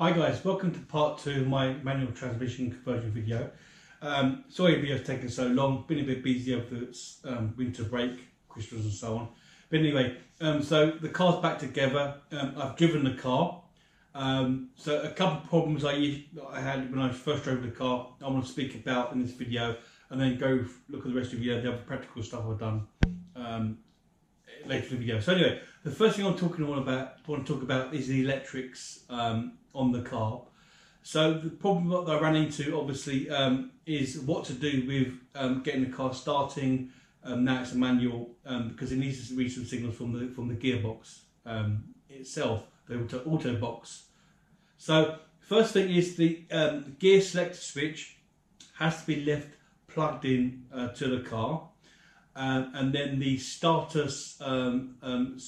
Hi guys, welcome to part 2 of my manual transmission conversion video. Sorry the video's taken so long, been a bit busy over the winter break, Christmas and so on. But anyway, so the car's back together. I've driven the car. So a couple of problems I had when I first drove the car, I want to speak about in this video, and then go look at the rest of the video, the other practical stuff I've done later in the video. So anyway, the first thing I want to talk about is the electrics on the car. So the problem that I ran into obviously is what to do with getting the car starting. Now it's a manual because it needs to read some signals from the gearbox itself, the auto box. So first thing is the gear selector switch has to be left plugged in to the car, and then the starter solenoid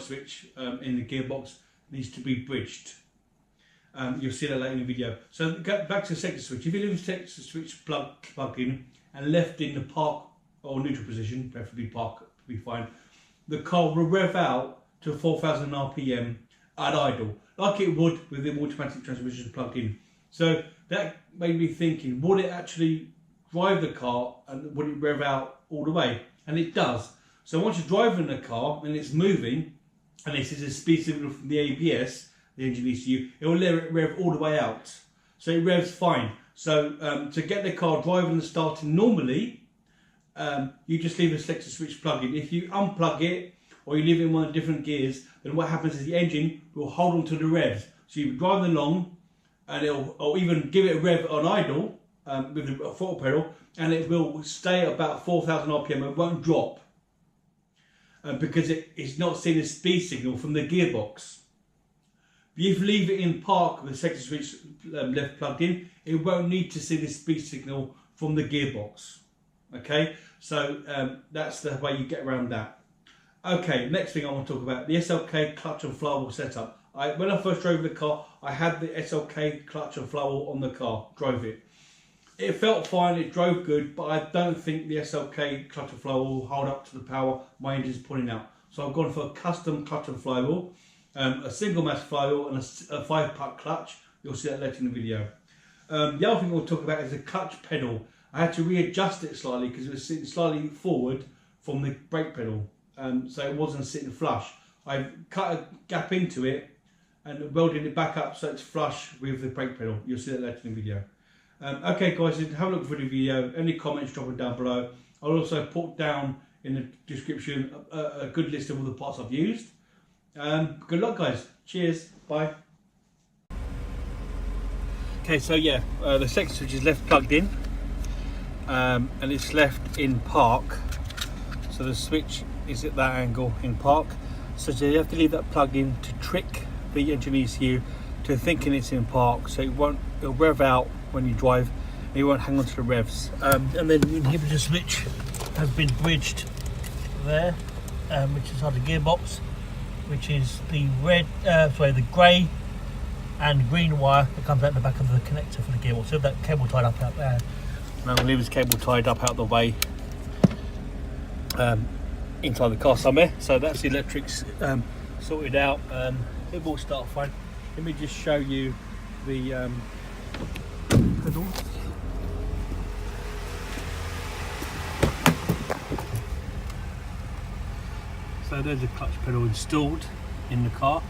switch in the gearbox needs to be bridged. You'll see that later in the video. So go back to the selector switch. If you leave the selector switch plugged in and left in the park or neutral position, preferably park would be fine, the car will rev out to 4,000 RPM at idle, like it would with the automatic transmission plugged in. So that made me thinking, would it actually drive the car and would it rev out all the way? And it does. So once you're driving the car and it's moving, and this is a speed signal from the ABS, the engine ECU, it will let it rev all the way out. So it revs fine. So to get the car driving and starting normally, you just leave the selector switch plugged in. If you unplug it or you leave it in one of the different gears, then what happens is the engine will hold on to the revs. So you're driving along and or even give it a rev on idle with the throttle pedal, and it will stay at about 4,000 RPM. It won't drop because it's not seeing a speed signal from the gearbox. But if you leave it in park with the selector switch left plugged in, it won't need to see the speed signal from the gearbox. Okay, so that's the way you get around that. Okay, next thing I want to talk about, the SLK clutch and flywheel setup. When I first drove the car, I had the SLK clutch and flywheel on the car, drove it. It felt fine, it drove good, but I don't think the SLK clutch and flywheel will hold up to the power my engine's putting out. So I've gone for a custom clutch and flywheel, a single mass flywheel and a 5-puck clutch. You'll see that later in the video. The other thing we'll talk about is the clutch pedal. I had to readjust it slightly because it was sitting slightly forward from the brake pedal, so it wasn't sitting flush. I cut a gap into it and welded it back up so it's flush with the brake pedal. You'll see that later in the video. Okay guys, have a look for the video. Any comments, drop them down below. I'll also put down in the description a good list of all the parts I've used. Good luck guys, cheers, bye. Okay, so yeah, the selector switch is left plugged in. And it's left in park, so the switch is at that angle in park, so you have to leave that plugged in to trick the engine ECU to thinking it's in park, so it'll rev out when you drive and you won't hang on to the revs. And then the inhibitor switch has been bridged there, which is on the gearbox, which is the the grey and green wire that comes out the back of the connector for the gearbox. So that cable tied up out there. And I'm going to leave this cable tied up out the way inside the car somewhere. So that's the electrics sorted out. It will start fine. Let me just show you the pedals. So there's a clutch pedal installed in the car.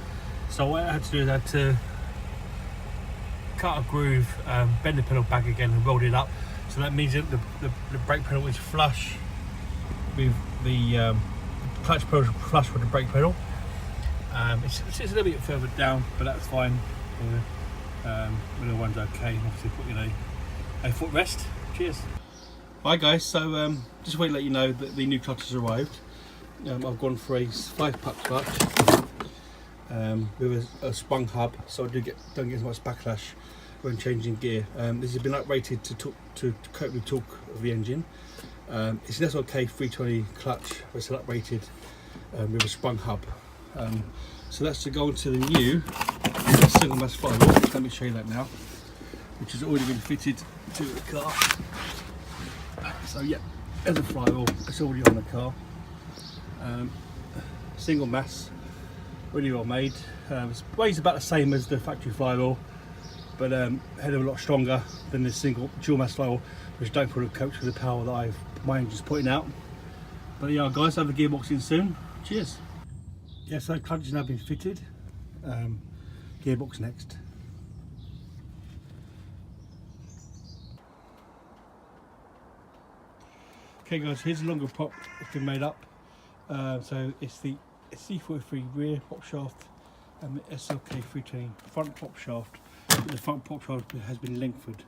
So what I had to do is I had to cut a groove, bend the pedal back again and weld it up. So that means that the brake pedal is flush with the clutch pedal, flush with the brake pedal. It's a little bit further down, but that's fine. Middle one's okay. Obviously put in a footrest. Cheers. Hi guys, so just want to let you know that the new clutch has arrived. I've gone for a 5-puck clutch with a sprung hub, so I don't get as much backlash when changing gear. This has been uprated to cope with torque of the engine. It's an SLK 320 clutch, but it's uprated with a sprung hub. So that's to go into the new single mass flywheel. Let me show you that now, which has already been fitted to the car. So yeah, there's a flywheel, it's already on the car. Single mass really well made. It weighs about the same as the factory flywheel, but head a lot stronger than this single dual mass flywheel, which don't probably cope with the power that my engine's putting out. But yeah, guys, I'll have the gearbox in soon. Cheers. Yeah, so clutch has now been fitted. Gearbox next. Okay guys, here's a longer prop that's been made up. So it's the C43 rear prop shaft and the SLK 320 front prop shaft. The front prop shaft has been lengthened.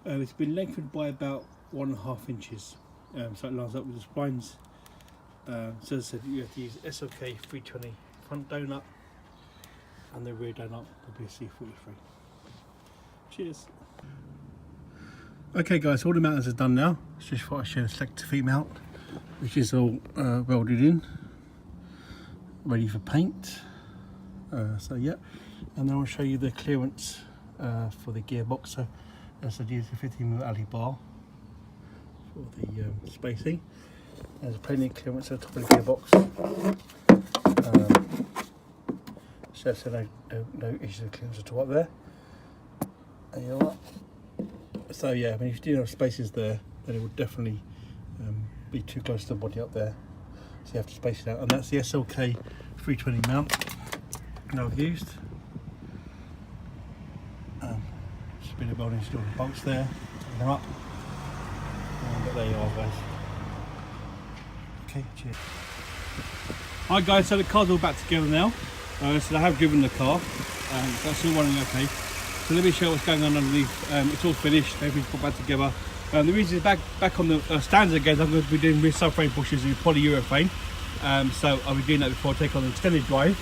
It's been lengthened by about 1.5 inches. So it lines up with the splines. So as I said, you have to use SLK 320 front donut and the rear donut will be a C43. Cheers. Okay guys, all the mountings are done now. Just thought I'd show the selector feet mount, which is all welded in, ready for paint. So yeah, and then I'll show you the clearance for the gearbox. So as I use the 15mm alley bar for the spacing. There's plenty of clearance at the top of the gearbox. So no issues with clearance at all up there. There you are. So yeah, I mean, if you do have spaces there, then it would definitely be too close to the body up there. So you have to space it out, and that's the SLK 320 mount now I've used. Just a bit of welding still the bolts there, taking them up. But there you are, guys. Okay, cheers. Hi guys, so the car's all back together now. So I have driven the car, that's all running okay. So let me show you what's going on underneath. It's all finished, everything's put back together. The reason it's back on the stands again, I'm going to be doing rear subframe bushes in polyurethane. So I'll be doing that before I take on the extended drive.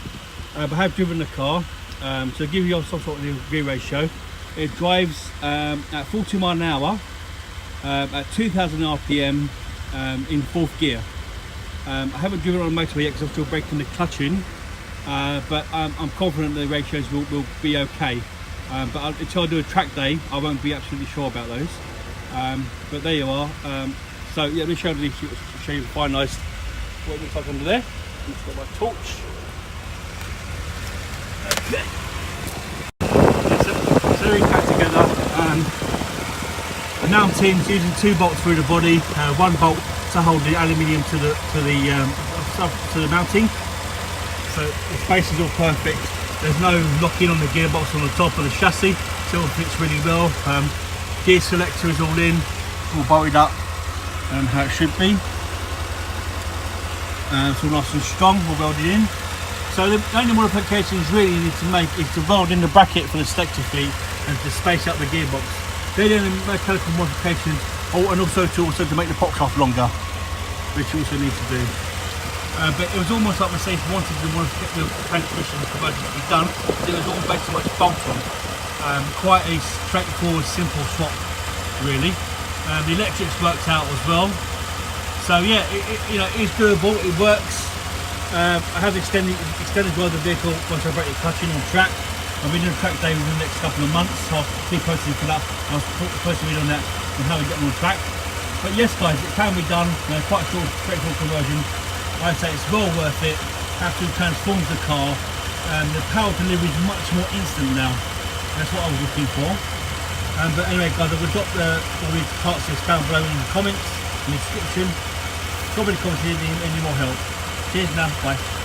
But I have driven the car, so to give you some sort of gear ratio. It drives at 40 miles an hour, at 2000 RPM in 4th gear. I haven't driven on a motorway yet because I'm still breaking the clutch in, but I'm confident the ratios will be okay. But until I do a track day, I won't be absolutely sure about those. But there you are. So yeah, let me show you finalised what it looks like under there. I've just got my torch. Okay. So they're packed together. The mountings using 2 bolts through the body, 1 bolt to hold the aluminium to the mounting. So the space is all perfect. There's no lock-in on the gearbox on the top of the chassis, so it all fits really well. Gear selector is all in, all bolted up, how it should be. It's all nice and strong, all welded in. So the only modifications really you need to make is to weld in the bracket for the selector feet and to space out the gearbox. They're the only mechanical modifications, and also to make the prop shaft longer, which you also need to do. But it was almost like Mercedes wanted the transmission conversion to be done. It was all based on much bolt on. Quite a straightforward, simple swap, really. The electrics worked out as well. So yeah, it is doable. It works. I have extended drive the vehicle once I break the clutch in on track. I'll be doing a track day within the next couple of months. So I'll keep posting for that. I'll post a video on that and how we get on track. But yes, guys, it can be done. Quite a short, straightforward conversion. I'd say it's well worth it. Absolutely transforms the car. The power delivery is much more instant now. That's what I was looking for. But anyway, guys, I will drop all these parts of this down below in the comments, in the description. Drop in the comments if you need any more help. Cheers now, bye.